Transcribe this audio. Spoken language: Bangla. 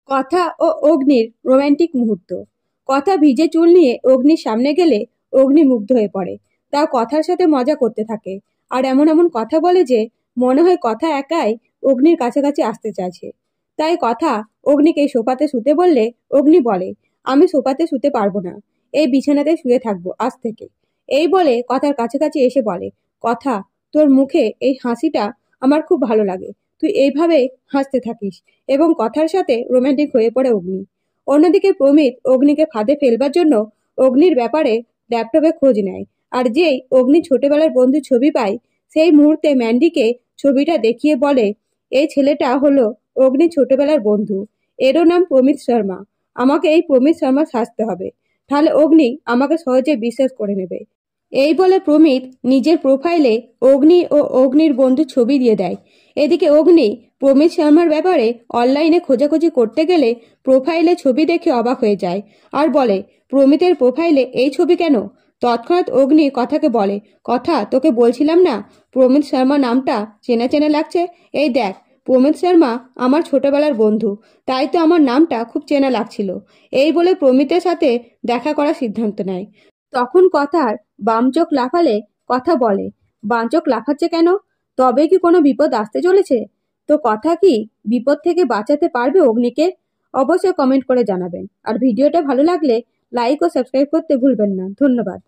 কথা ও অগ্নির রোমান্টিক মুহূর্ত। কথা ভিজে চুল নিয়ে অগ্নির সামনে গেলে অগ্নি মুগ্ধ হয়ে পড়ে। তাও কথার সাথে মজা করতে থাকে আর এমন এমন কথা বলে যে মনে হয় কথা একাই অগ্নির কাছাকাছি আসতে চাইছে। তাই কথা অগ্নিকে এই সোফাতে শুতে বললে অগ্নি বলে, আমি সোফাতে শুতে পারবো না, এই বিছানাতে শুয়ে থাকবো আজ থেকে। এই বলে কথার কাছাকাছি এসে বলে, কথা, তোর মুখে এই হাসিটা আমার খুব ভালো লাগে, তুই এইভাবে হাসতে থাকিস। এবং কথার সাথে রোমান্টিক হয়ে পড়ে অগ্নি। অন্যদিকে প্রমিত অগ্নিকে ফাঁদে ফেলবার জন্য অগ্নির ব্যাপারে ল্যাপটপে খোঁজ নেয়। আর যেই অগ্নি ছোটবেলার বন্ধুর ছবি পায় সেই মুহূর্তে ম্যান্ডিকে ছবিটা দেখিয়ে বলে, এই ছেলেটা হলো অগ্নি ছোটবেলার বন্ধু, এরও নাম প্রমিত শর্মা। আমাকে এই প্রমিত শর্মা সাজতে হবে, তাহলে অগ্নি আমাকে সহজে বিশ্বাস করে নেবে। এই বলে প্রমিত নিজের প্রোফাইলে অগ্নি ও অগ্নির বন্ধুর ছবি দিয়ে দেয়। এদিকে অগ্নি প্রমিত শর্মার ব্যাপারে অনলাইনে খোঁজাখুঁজি করতে গেলে প্রোফাইলে ছবি দেখে অবাক হয়ে যায় আর বলে, প্রমিতের প্রোফাইলে এই ছবি কেন? তৎক্ষণাৎ অগ্নি কথাকে বলে, কথা, তোকে বলছিলাম না প্রমিত শর্মা নামটা চেনা চেনা লাগছে, এই দেখ, প্রমিত শর্মা আমার ছোটবেলার বন্ধু, তাই তো আমার নামটা খুব চেনা লাগছিল। এই বলে প্রমিতের সাথে দেখা করার সিদ্ধান্ত নেয়। তখন কথার বাম চোখ লাফালে কথা বলে, বাম চোখ লাফাচ্ছে কেন? তবে কি কোনো বিপদ আসতে চলেছে? তো কথা কি বিপদ থেকে বাঁচাতে পারবে অগ্নিকে? অবশ্যই কমেন্ট করে জানাবেন। আর ভিডিওটা ভালো লাগলে লাইক ও সাবস্ক্রাইব করতে ভুলবেন না। ধন্যবাদ।